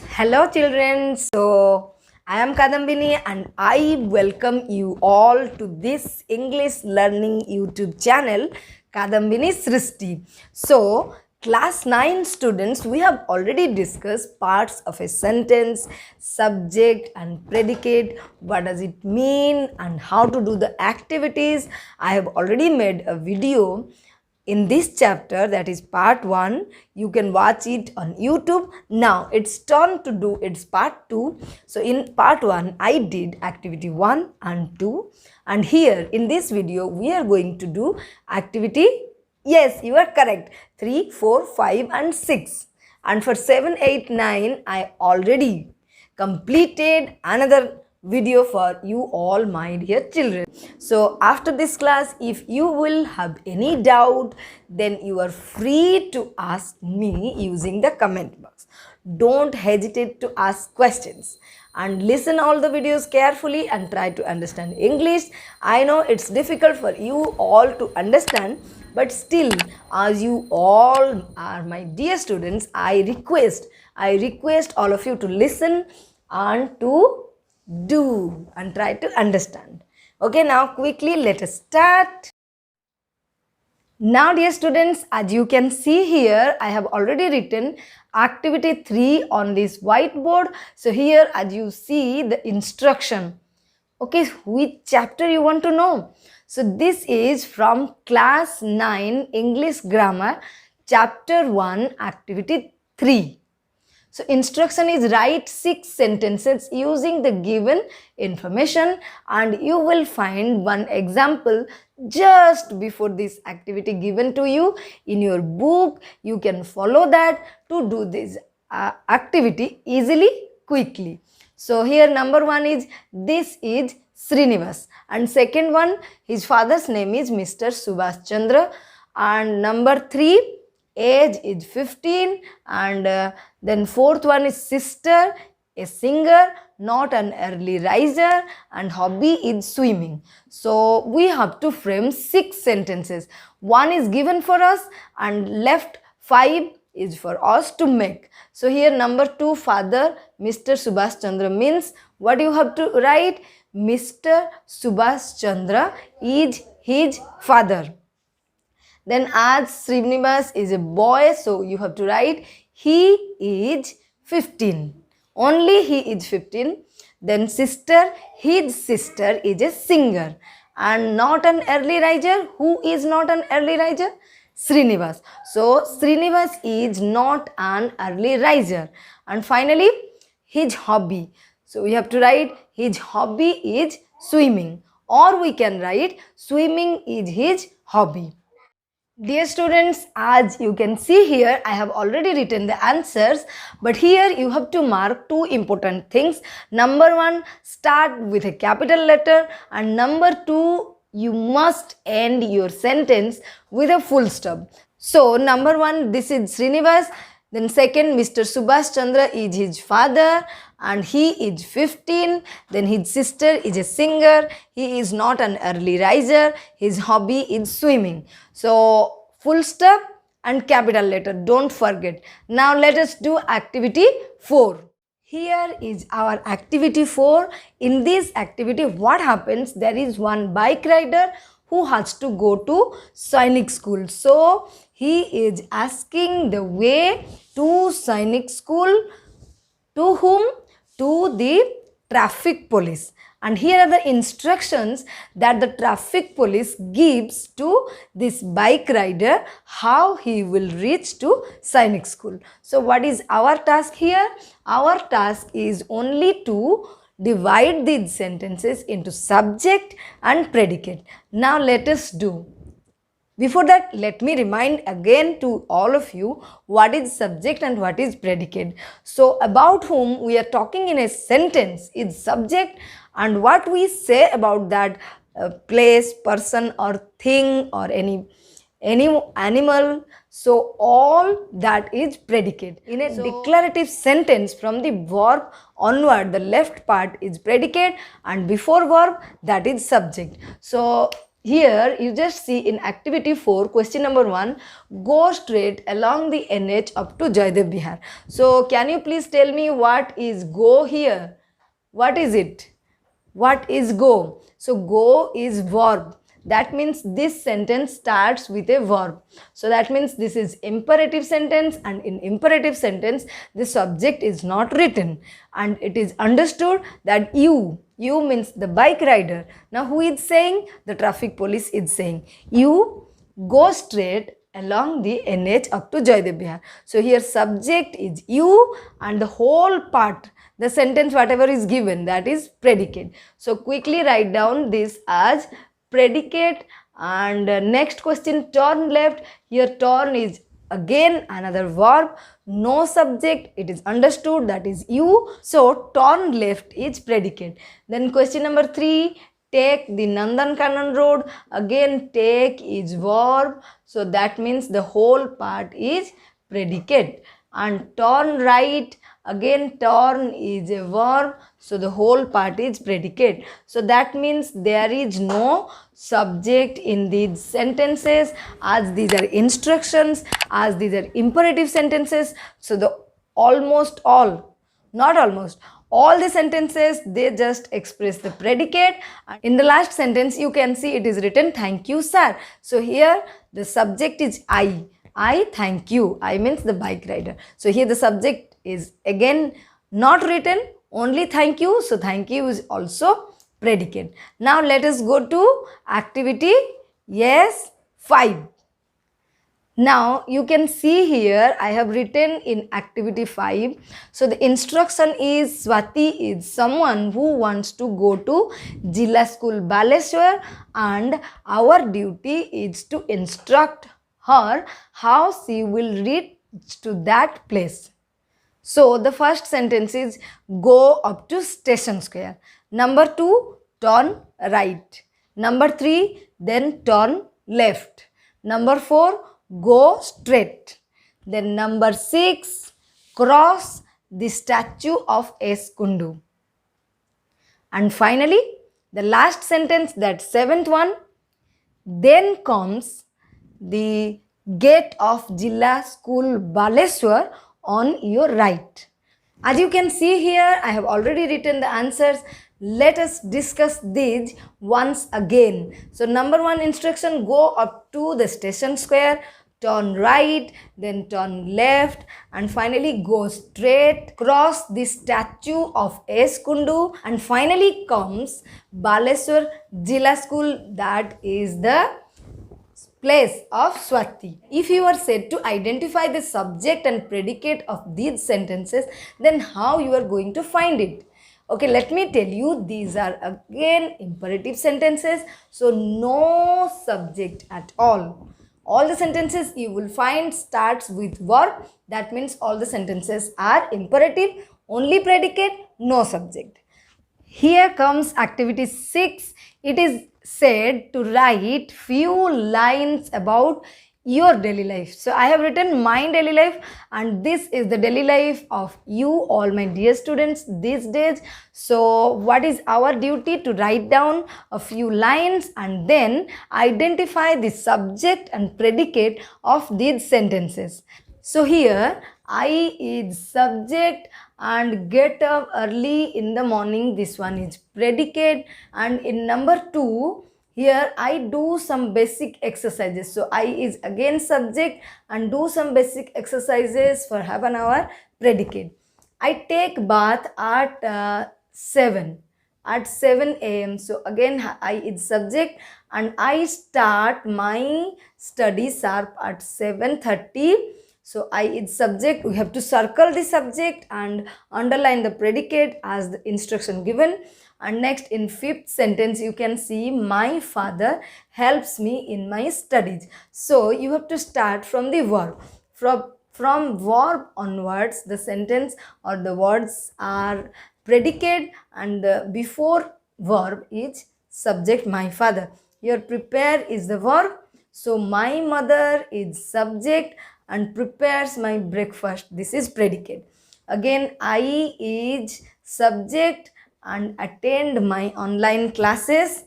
Hello children, so I am Kadambini and I welcome you all to this English learning YouTube channel Kadambini Srishti. So class 9 students, we have already discussed parts of a sentence, subject and predicate, what does it mean and how to do the activities. I have already made a video in this chapter, that is part 1. You can watch it on YouTube. Now it's turn to do its part 2. So in part 1 I did activity 1 and 2, and here in this video we are going to do activity, yes, you are correct, 3, 4, 5 and 6. And for 7, 8, 9 I already completed another video for you all, my dear children. So after this class, if you will have any doubt, then you are free to ask me using the comment box. Don't hesitate to ask questions and listen all the videos carefully and try to understand English. I know it's difficult for you all to understand, but still, as you all are my dear students, I request all of you to listen and to do and try to understand. Okay, now quickly let us start. Now dear students, as you can see here, I have already written activity 3 on this whiteboard. So here as you see the instruction. Okay, which chapter you want to know? So this is from class 9 English grammar chapter 1 activity 3. So instruction is write 6 sentences using the given information, and you will find one example just before this activity given to you in your book. You can follow that to do this activity easily, quickly. So here number 1 is, this is Srinivas, and second one, his father's name is Mr. Subhash Chandra, and number 3, age is 15, and then fourth one is sister, a singer, not an early riser, and hobby is swimming. So we have to frame 6 sentences. One is given for us and left 5 is for us to make. So here number 2, father Mr. Subhash Chandra means what you have to write? Mr. Subhash Chandra is his father. Then as Srinivas is a boy, so you have to write he is 15. Only he is 15. Then sister, his sister is a singer and not an early riser. Who is not an early riser? Srinivas. So Srinivas is not an early riser. And finally, his hobby. So we have to write his hobby is swimming, or we can write swimming is his hobby. Dear students, as you can see here, I have already written the answers, but here you have to mark 2 important things. Number 1, start with a capital letter, and number 2, you must end your sentence with a full stop. So number 1, this is Srinivas. Then second, Mr. Subhash Chandra is his father and he is 15. Then his sister is a singer. He is not an early riser. His hobby is swimming. So full stop and capital letter, don't forget. Now let us do activity 4. Here is our activity 4. In this activity, what happens? There is one bike rider who has to go to Sainik school. So he is asking the way to Sainik school. To whom? To the traffic police. And here are the instructions that the traffic police gives to this bike rider, how he will reach to Sainik school. So what is our task here? Our task is only to divide these sentences into subject and predicate. Now let us do. Before that, let me remind again to all of you what is subject and what is predicate. So about whom we are talking in a sentence is subject, and what we say about that place, person or thing or any animal, so all that is predicate. In a declarative sentence, from the verb onward, the left part is predicate and before verb that is subject. So Here you just see in activity 4, question number 1, go straight along the NH up to Jaydev Bihar. So can you please tell me what is go here? What is it? What is go? So go is verb. That means this sentence starts with a verb. So that means this is imperative sentence, and in imperative sentence the subject is not written, and it is understood that you means the bike rider. Now who is saying? The traffic police is saying you go straight along the NH up to Jaydev Bihar. So here subject is you, and the whole part, the sentence whatever is given, that is predicate. So quickly write down this as predicate. And next question, turn left. Here turn is again another verb, no subject, it is understood that is you, so turn left is predicate. Then question number 3, take the Nandankanan road. Again take is verb, so that means the whole part is predicate. And turn right, again turn is a verb, so the whole part is predicate. So that means there is no subject in these sentences, as these are instructions, as these are imperative sentences. So the almost all, not almost, all the sentences, they just express the predicate. In the last sentence you can see it is written thank you sir. So here the subject is I thank you. I means the bike rider. So here the subject is again not written, only thank you. So thank you is also predicate. Now let us go to activity 5. Now you can see here I have written in activity 5. So the instruction is Swati is someone who wants to go to Jilla School Baleshwar, and our duty is to instruct her how she will reach to that place. So the first sentence is go up to Station Square. Number 2, turn right. Number 3, then turn left. Number 4, go straight. Then number 6, cross the statue of S. Kundu. And finally, the last sentence, that 7th one, then comes the gate of Jilla School Baleshwar on your right. As you can see here, I have already written the answers. Let us discuss these once again. So number 1 instruction, go up to the Station Square, turn right, then turn left, and finally go straight, cross the statue of S. Kundu, and finally comes Baleshwar Jilla School, that is the place of Swati. If you are said to identify the subject and predicate of these sentences, then how you are going to find it? Okay, let me tell you, these are again imperative sentences, so no subject at all. All the sentences you will find starts with verb. That means all the sentences are imperative, only predicate, no subject. Here comes activity 6. It is said to write few lines about your daily life. So I have written my daily life, and this is the daily life of you all my dear students these days. So what is our duty? To write down a few lines and then identify the subject and predicate of these sentences. So here I is subject, and get up early in the morning, this one is predicate. And in number 2, here I do some basic exercises. So I is again subject, and do some basic exercises for half an hour, predicate. I take bath at 7 a.m. So again I is subject, and I start my study sharp at 7:30. So I is subject. We have to circle the subject and underline the predicate as the instruction given. And next, in 5th sentence, you can see my father helps me in my studies. So you have to start from the verb. From verb onwards, the sentence or the words are predicate, and the before verb is subject my father. Here prepare is the verb. So my mother is subject and prepares my breakfast. This is predicate. Again, I is subject and attend my online classes.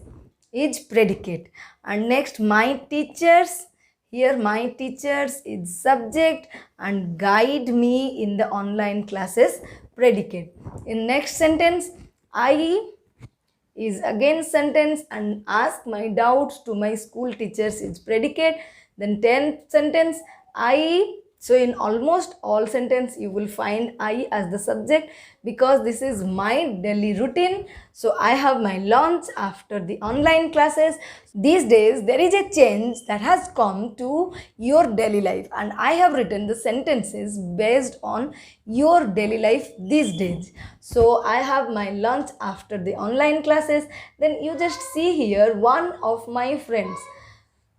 is predicate. And next, my teachers. Here, my teachers is subject and guide me in the online classes, predicate. In next sentence, I is again sentence and ask my doubts to my school teachers is predicate. Then 10th sentence, I. So in almost all sentence you will find I as the subject because this is my daily routine. So I have my lunch after the online classes. These days there is a change that has come to your daily life and I have written the sentences based on your daily life these days. So I have my lunch after the online classes. Then you just see here one of my friends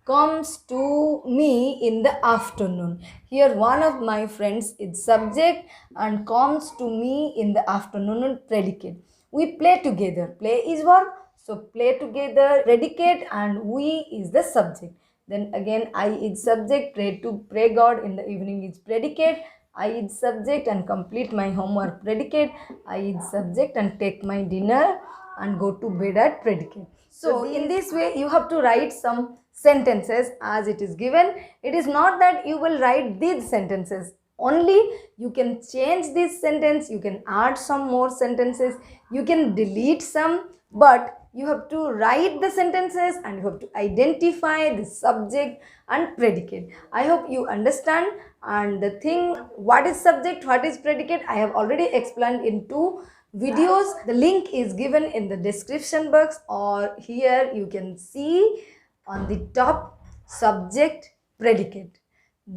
comes to me in the afternoon. Here one of my friends is subject and comes to me in the afternoon predicate. We play together. Play is verb. So play together predicate and we is the subject. Then again I is subject, pray God in the evening is predicate. I is subject and complete my homework predicate. I is subject and take my dinner and go to bed at predicate. So in this way you have to write some sentences as it is given. It is not that you will write these sentences only. You can change this sentence, you can add some more sentences, you can delete some, but you have to write the sentences and you have to identify the subject and predicate. I hope you understand. And the thing, what is subject, what is predicate, I have already explained in two videos. The link is given in the description box or here you can see on the top, subject predicate.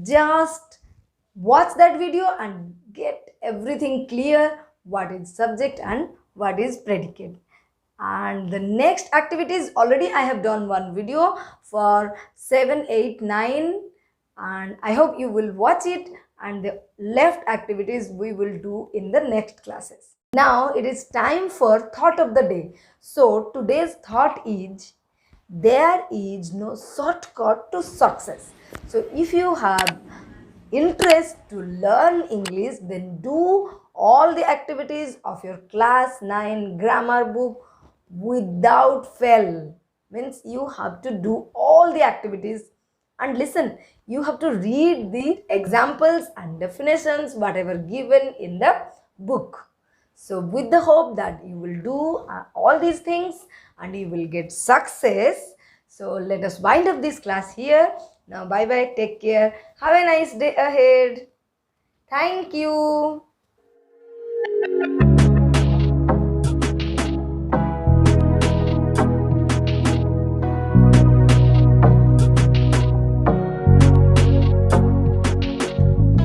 Just watch that video and get everything clear, what is subject and what is predicate. And the next activities, already I have done one video for 7, 8, 9 and I hope you will watch it, and the left activities we will do in the next classes. Now it is time for thought of the day. So today's thought is, there is no shortcut to success. So if you have interest to learn English, then do all the activities of your class 9 grammar book without fail. Means you have to do all the activities and listen. You have to read the examples and definitions whatever given in the book. So with the hope that you will do all these things and you will get success. So let us wind up this class here. Now bye bye, take care, have a nice day ahead. Thank you.